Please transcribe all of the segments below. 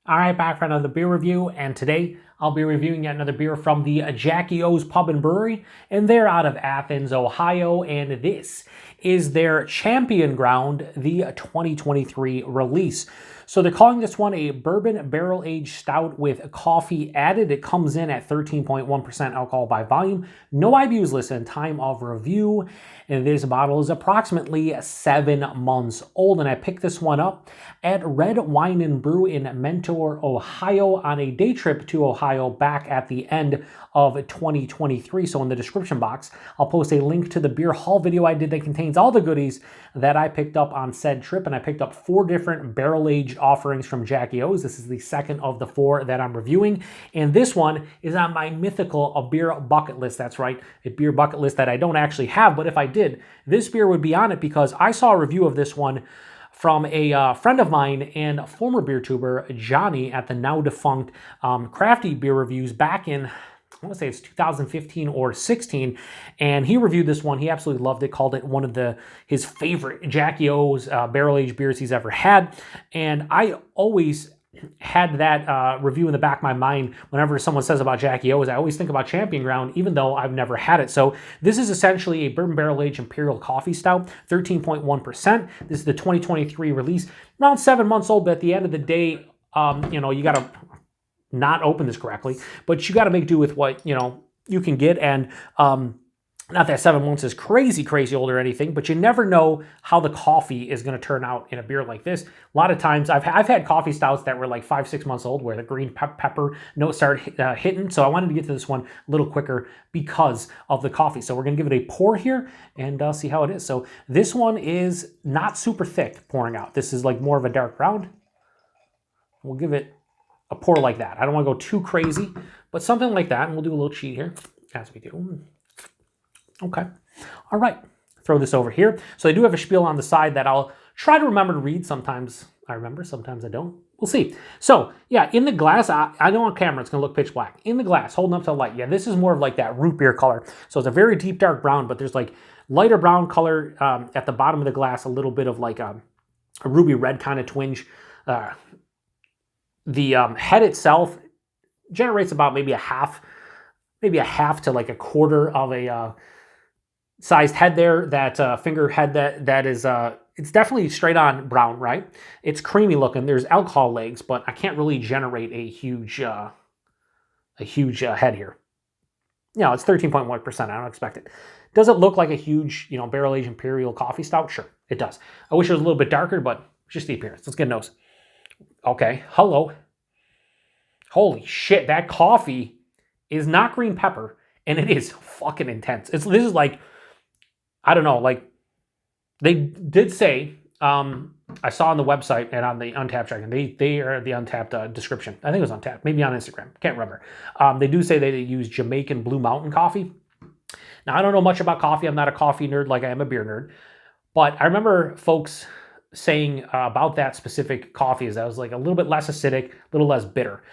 All right, back for another beer review, and today I'll be reviewing yet another beer from the Jackie O's Pub and Brewery, and they're out of Athens, Ohio, and this is their Champion Ground, the 2023 release. So they're calling this one a bourbon barrel-aged stout with coffee added. It comes in at 13.1% alcohol by volume. No IBUs listed. Time of review. And this bottle is approximately 7 months old. And I picked this one up at Red Wine and Brew in Mentor, Ohio on a day trip to Ohio back at the end of 2023. So in the description box, I'll post a link to the beer haul video I did that contains all the goodies that I picked up on said trip. And I picked up 4 different barrel-aged offerings from Jackie O's. This is the second of the 4 that I'm reviewing. And this one is on my mythical beer bucket list. That's right, a beer bucket list that I don't actually have. But if I did, this beer would be on it because I saw a review of this one from a friend of mine and former beer tuber, Johnny, at the now defunct Crafty Beer Reviews back in, I want to say it's 2015 or 16, and he reviewed this one. He absolutely loved it, called it one of his favorite Jackie O's barrel-aged beers he's ever had, and I always had that review in the back of my mind whenever someone says about Jackie O's. I always think about Champion Ground, even though I've never had it. So this is essentially a bourbon barrel-aged Imperial coffee stout, 13.1%. This is the 2023 release, around 7 months old, but at the end of the day, you got to not open this correctly, but you got to make do with what, you can get. And not that 7 months is crazy old or anything, but you never know how the coffee is going to turn out in a beer like this. A lot of times I've had coffee stouts that were like 5-6 months old where the green pepper notes started hitting. So I wanted to get to this one a little quicker because of the coffee. So we're going to give it a pour here and see how it is. So this one is not super thick pouring out. This is like more of a dark brown. We'll give it a pour like that. I don't want to go too crazy, but something like that. And we'll do a little cheat here as we do. Okay. All right. Throw this over here. So I do have a spiel on the side that I'll try to remember to read. Sometimes I remember, sometimes I don't. We'll see. So yeah, in the glass, I know on camera it's going to look pitch black. In the glass, holding up to the light. Yeah, this is more of like that root beer color. So it's a very deep dark brown, but there's like lighter brown color at the bottom of the glass, a little bit of like a ruby red kind of twinge. The head itself generates about maybe a half to like a quarter of a sized head there. That finger head that is it's definitely straight on brown, right? It's creamy looking. There's alcohol legs, but I can't really generate a huge head here. It's 13.1%. I don't expect it. Does it look like a huge barrel-aged Imperial coffee stout? Sure, it does. I wish it was a little bit darker, but just the appearance. Let's get a nose. Okay, hello. Holy shit, that coffee is not green pepper, and it is fucking intense. This is like, I don't know, like, they did say, I saw on the website and on the Untapped tracking, they are the Untapped description. I think it was Untapped, maybe on Instagram, can't remember. They do say they use Jamaican Blue Mountain coffee. Now, I don't know much about coffee. I'm not a coffee nerd like I am a beer nerd, but I remember folks saying about that specific coffee is that it was like a little bit less acidic, a little less bitter.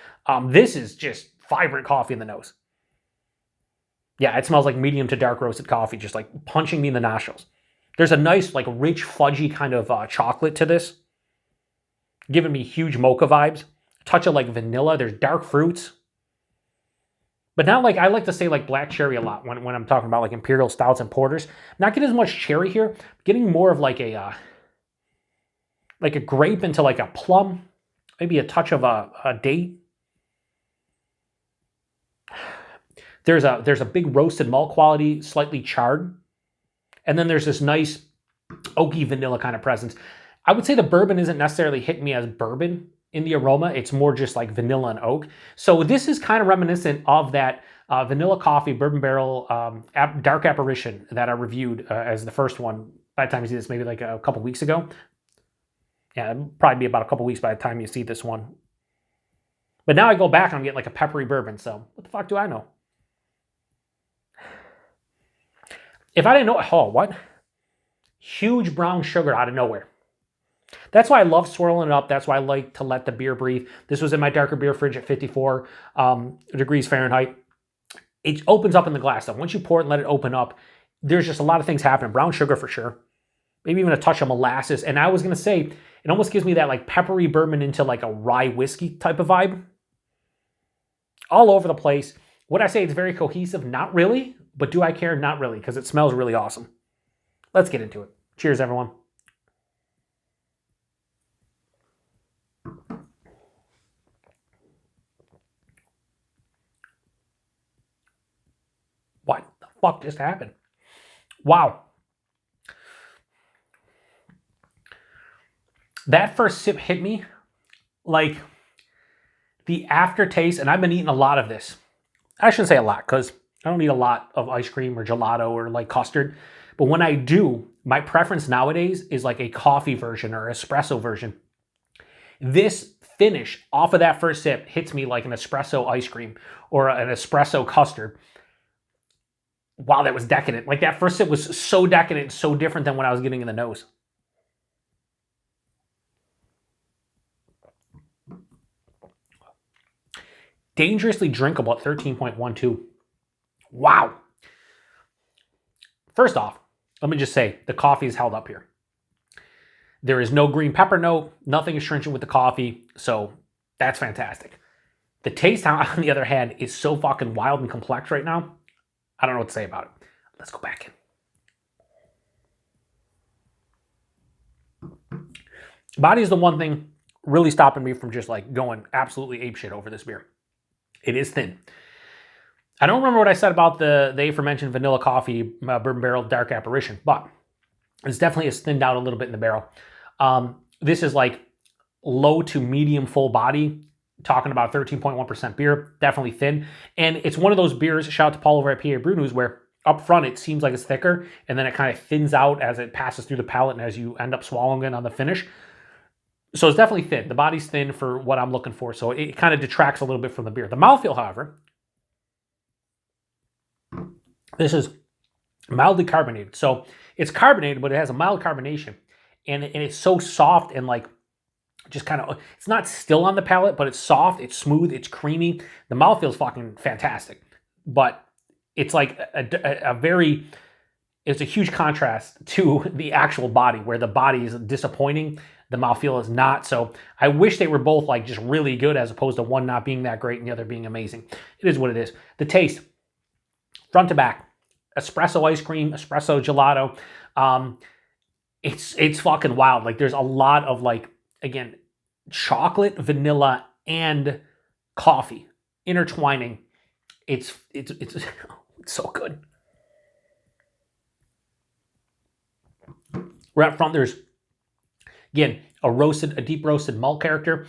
This is just vibrant coffee in the nose. Yeah, it smells like medium to dark roasted coffee, just like punching me in the nostrils. There's a nice, like rich, fudgy kind of chocolate to this, giving me huge mocha vibes. Touch of like vanilla. There's dark fruits. But not like, I like to say like black cherry a lot when I'm talking about like Imperial Stouts and Porters. Not getting as much cherry here, getting more of like a grape into like a plum, maybe a touch of a date. There's a big roasted malt quality, slightly charred. And then there's this nice oaky vanilla kind of presence. I would say the bourbon isn't necessarily hitting me as bourbon in the aroma. It's more just like vanilla and oak. So this is kind of reminiscent of that vanilla coffee bourbon barrel dark apparition that I reviewed as the first one. By the time you see this, maybe like a couple weeks ago. Yeah, it'll probably be about a couple weeks by the time you see this one. But now I go back and I'm getting like a peppery bourbon. So what the fuck do I know? If I didn't know, what? Huge brown sugar out of nowhere. That's why I love swirling it up. That's why I like to let the beer breathe. This was in my darker beer fridge at 54 degrees Fahrenheit. It opens up in the glass. So once you pour it and let it open up, there's just a lot of things happening. Brown sugar for sure. Maybe even a touch of molasses. And I was going to say, It almost gives me that like peppery bourbon into like a rye whiskey type of vibe. All over the place. Would I say it's very cohesive? Not really. But do I care? Not really, because it smells really awesome. Let's get into it. Cheers, everyone. What the fuck just happened? Wow. That first sip hit me like the aftertaste, and I've been eating a lot of this. I shouldn't say a lot, because I don't eat a lot of ice cream or gelato or like custard. But when I do, my preference nowadays is like a coffee version or espresso version. This finish off of that first sip hits me like an espresso ice cream or an espresso custard. Wow, that was decadent. Like that first sip was so decadent, so different than what I was getting in the nose. Dangerously drinkable at 13.12. Wow. First off, let me just say, the coffee is held up here. There is no green pepper note, nothing astringent with the coffee, so that's fantastic. The taste, on the other hand, is so fucking wild and complex right now. I don't know what to say about it. Let's go back in. Body is the one thing really stopping me from just like going absolutely apeshit over this beer. It is thin. I don't remember what I said about the aforementioned vanilla coffee bourbon barrel dark apparition, but it's definitely thinned out a little bit in the barrel. This is like low to medium full body, talking about 13.1% beer, definitely thin. And it's one of those beers, shout out to Paul over at PA Brew News, where up front it seems like it's thicker, and then it kind of thins out as it passes through the palate and as you end up swallowing it on the finish. So it's definitely thin. The body's thin for what I'm looking for, so it kind of detracts a little bit from the beer. The mouthfeel, however, this is mildly carbonated. So it's carbonated, but it has a mild carbonation. And it's so soft and like just kind of, it's not still on the palate, but it's soft, it's smooth, it's creamy. The mouthfeel is fucking fantastic. But it's like it's a huge contrast to the actual body, where the body is disappointing, the mouthfeel is not. So I wish they were both like just really good, as opposed to one not being that great and the other being amazing. It is what it is. The taste, front to back, espresso ice cream, espresso gelato. It's fucking wild. Like there's a lot of like, again, chocolate, vanilla, and coffee intertwining. It's so good. Right up front, there's, again, a deep roasted malt character.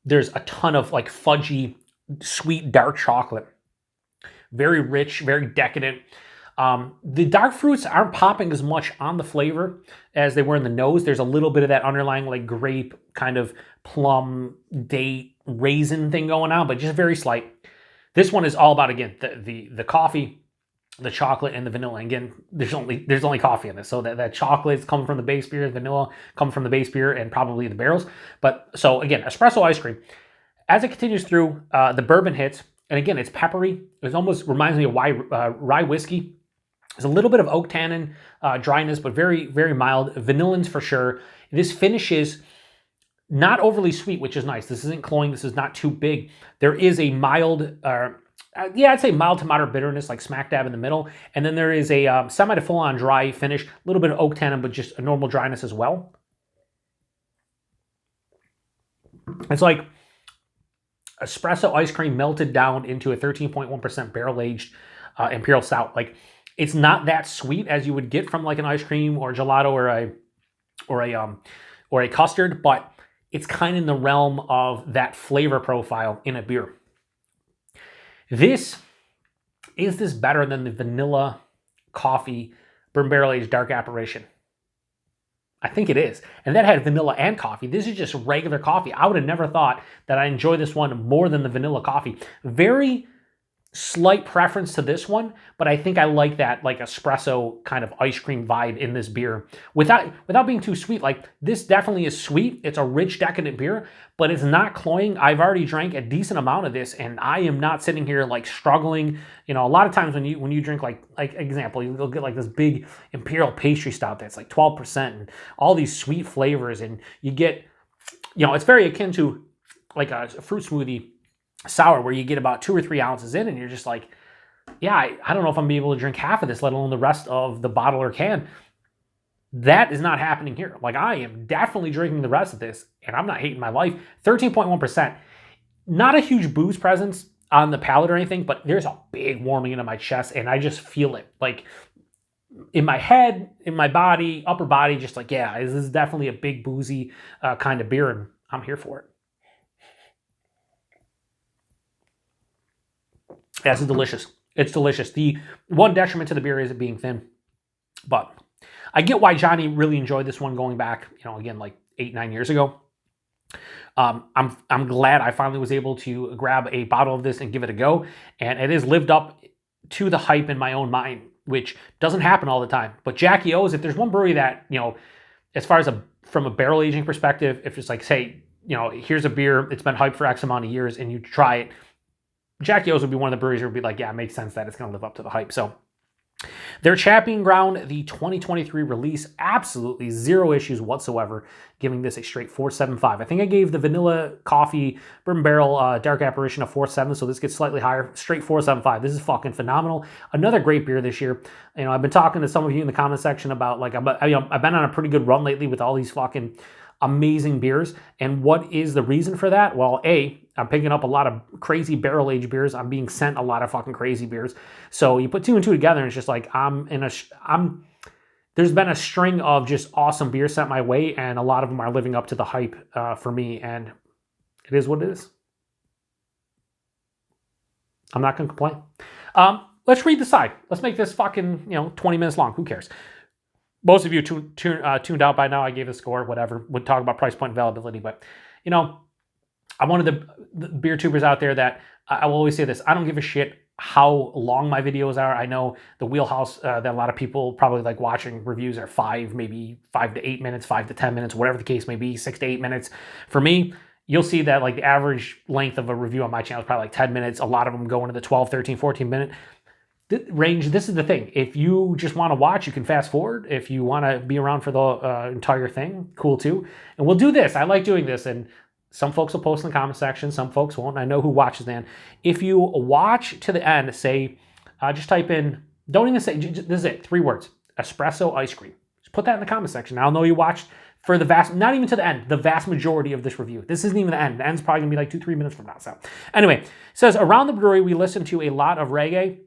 There's a ton of like fudgy, sweet, dark chocolate. Very rich, very decadent. The dark fruits aren't popping as much on the flavor as they were in the nose. There's a little bit of that underlying like grape, kind of plum, date, raisin thing going on, but just very slight. This one is all about, again, the coffee, the chocolate, and the vanilla. And again, there's only coffee in this, so that chocolate's coming from the base beer, the vanilla coming from the base beer, and probably the barrels. But so again, espresso ice cream. As it continues through, the bourbon hits, and again, it's peppery. It almost reminds me of rye whiskey. There's a little bit of oak tannin, dryness, but very, very mild. Vanillins for sure. This finishes not overly sweet, which is nice. This isn't cloying. This is not too big. There is a mild, I'd say mild to moderate bitterness, like smack dab in the middle. And then there is a semi to full-on dry finish, a little bit of oak tannin, but just a normal dryness as well. It's like espresso ice cream melted down into a 13.1% barrel-aged Imperial Stout. Like, it's not that sweet as you would get from like an ice cream or gelato or a custard, but it's kind of in the realm of that flavor profile in a beer. Is this better than the vanilla coffee bourbon barrel aged dark apparition? I think it is. And that had vanilla and coffee. This is just regular coffee. I would have never thought that I enjoy this one more than the vanilla coffee. Very slight preference to this one, but I think I like that like espresso kind of ice cream vibe in this beer without being too sweet. Like this definitely is sweet. It's a rich, decadent beer, but it's not cloying. I've already drank a decent amount of this, and I am not sitting here like struggling. You know, a lot of times when you drink like example, you'll get like this big Imperial pastry stout that's like 12% and all these sweet flavors, and you get, you know, it's very akin to like a fruit smoothie sour where you get about 2 or 3 ounces in and you're just like, yeah, I don't know if I'm gonna be able to drink half of this, let alone the rest of the bottle or can. That is not happening here. Like I am definitely drinking the rest of this and I'm not hating my life. 13.1%. Not a huge booze presence on the palate or anything, but there's a big warming into my chest and I just feel it. Like in my head, in my body, upper body, just like, yeah, this is definitely a big boozy kind of beer and I'm here for it. Yeah, this is delicious. It's delicious. The one detriment to the beer is it being thin. But I get why Johnny really enjoyed this one going back, you know, again, like 8-9 years ago. I'm glad I finally was able to grab a bottle of this and give it a go. And it has lived up to the hype in my own mind, which doesn't happen all the time. But Jackie O's, if there's one brewery that, you know, as far as from a barrel aging perspective, if it's like, say, you know, here's a beer, it's been hyped for X amount of years and you try it, Jackie O's would be one of the breweries who would be like, yeah, it makes sense that it's going to live up to the hype. So their Champion Ground, the 2023 release, absolutely zero issues whatsoever, giving this a straight 4.75. I think I gave the vanilla coffee bourbon barrel dark apparition a 4.7, so this gets slightly higher, straight 4.75. This is fucking phenomenal. Another great beer this year. You know, I've been talking to some of you in the comment section about like, I've been on a pretty good run lately with all these fucking amazing beers. And what is the reason for that? Well, I'm picking up a lot of crazy barrel-aged beers. I'm being sent a lot of fucking crazy beers. So you put 2 and 2 together and it's just like, there's been a string of just awesome beers sent my way and a lot of them are living up to the hype for me. And it is what it is. I'm not going to complain. Let's read the side. Let's make this fucking, 20 minutes long. Who cares? Most of you tuned out by now. I gave a score, whatever. Would talk about price point availability. But, I'm one of the beer tubers out there that I will always say this. I don't give a shit how long my videos are. I know the wheelhouse that a lot of people probably like watching reviews are 5, maybe 5 to 8 minutes, 5 to 10 minutes, whatever the case may be, 6 to 8 minutes. For me, you'll see that like the average length of a review on my channel is probably like 10 minutes. A lot of them go into the 12, 13, 14 minute range. This is the thing. If you just want to watch, you can fast forward. If you want to be around for the entire thing, cool too. And we'll do this. I like doing this. And some folks will post in the comment section. Some folks won't. I know who watches then. If you watch to the end, say, just type in, don't even say, this is it, 3 words, espresso ice cream. Just put that in the comment section. I'll know you watched for the not even to the end, the vast majority of this review. This isn't even the end. The end's probably gonna be like 2-3 minutes from now. So anyway, it says, around the brewery, we listen to a lot of reggae,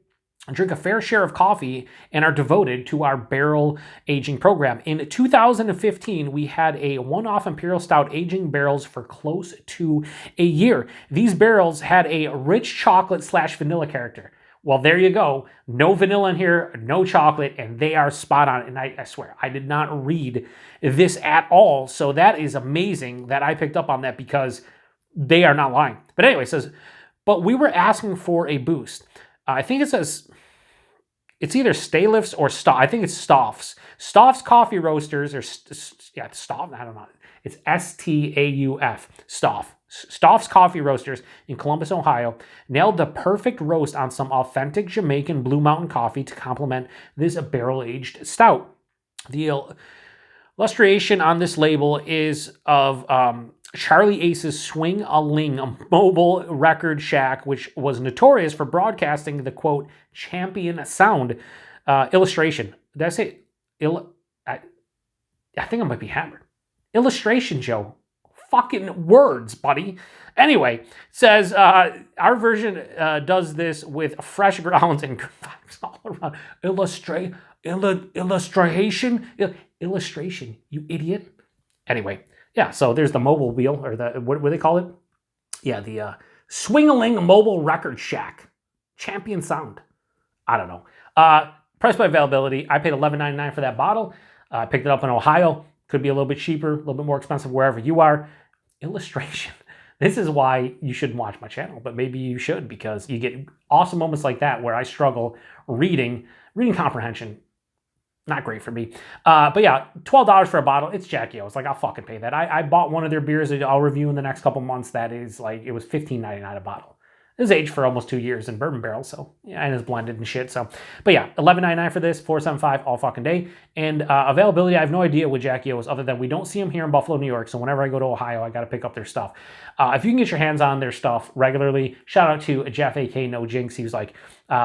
drink a fair share of coffee, and are devoted to our barrel aging program. In 2015, we had a one-off Imperial Stout aging barrels for close to a year. These barrels had a rich chocolate/vanilla character. Well, there you go. No vanilla in here, no chocolate, and they are spot on. And I swear, I did not read this at all. So that is amazing that I picked up on that because they are not lying. But anyway, it says, but we were asking for a boost. I think it says, it's either Stauf's or Stauf. I think it's Stauf's. Stauf's Coffee Roasters, or Stauf, I don't know. It's S-T-A-U-F, Stauf. Stauf's Coffee Roasters in Columbus, Ohio, nailed the perfect roast on some authentic Jamaican Blue Mountain coffee to complement this barrel-aged stout. The illustration on this label is of Charlie Ace's Swing-a-ling, a mobile record shack, which was notorious for broadcasting the, quote, champion sound. Illustration. Did I say I think I might be hammered. Illustration, Joe. Fucking words, buddy. Anyway, it says, our version does this with fresh grounds and all around. Illustration, you idiot. Anyway. Yeah, so there's the mobile wheel, or the, what do they call it? Yeah, the Swing-a-ling mobile record shack. Champion sound. I don't know. Price by availability, I paid $11.99 for that bottle. I picked it up in Ohio. Could be a little bit cheaper, a little bit more expensive wherever you are. Illustration. This is why you shouldn't watch my channel, but maybe you should, because you get awesome moments like that where I struggle reading comprehension. Not great for me. But yeah, $12 for a bottle. It's Jackie O's. Like, I'll fucking pay that. I bought one of their beers that I'll review in the next couple months. That is like, it was $15.99 a bottle. It was aged for almost 2 years in bourbon barrels, so yeah, and it's blended and shit. So, but yeah, $11.99 for this, $4.75 all fucking day. And availability, I have no idea with Jackie O's other than we don't see them here in Buffalo, New York. So whenever I go to Ohio, I got to pick up their stuff. If you can get your hands on their stuff regularly, shout out to Jeff, aka No Jinx. He was like,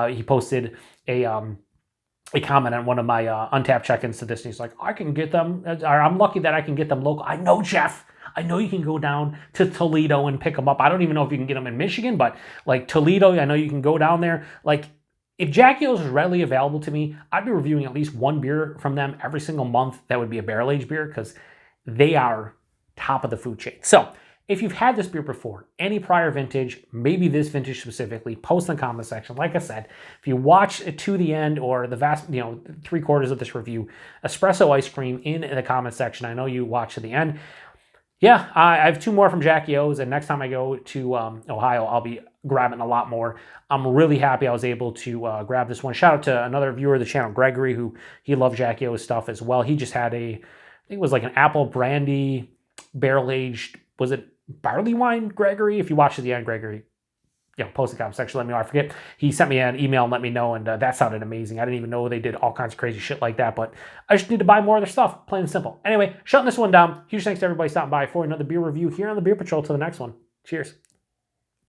he posted a comment on one of my Untapped check-ins to this, and he's like, I can get them, or I'm lucky that I can get them local. I know, Jeff. I know you can go down to Toledo and pick them up. I don't even know if you can get them in Michigan, but like Toledo, I know you can go down there. Like, if Jackie O's was readily available to me, I'd be reviewing at least one beer from them every single month. That would be a barrel-aged beer, because they are top of the food chain. So, if you've had this beer before, any prior vintage, maybe this vintage specifically, post in the comment section. Like I said, if you watch it to the end or the vast, 3/4 of this review, espresso ice cream in the comment section. I know you watch to the end. Yeah, I have 2 more from Jackie O's, and next time I go to Ohio, I'll be grabbing a lot more. I'm really happy I was able to grab this one. Shout out to another viewer of the channel, Gregory, who he loved Jackie O's stuff as well. He just had I think it was like an apple brandy barrel-aged, was it barley wine, Gregory? If you watch to the end, Gregory, post in the comment section, let me know. I forget. He sent me an email and let me know, and that sounded amazing. I didn't even know they did all kinds of crazy shit like that, but I just need to buy more of their stuff, plain and simple. Anyway, shutting this one down. Huge thanks to everybody stopping by for another beer review here on the Beer Patrol. Till the next one. Cheers.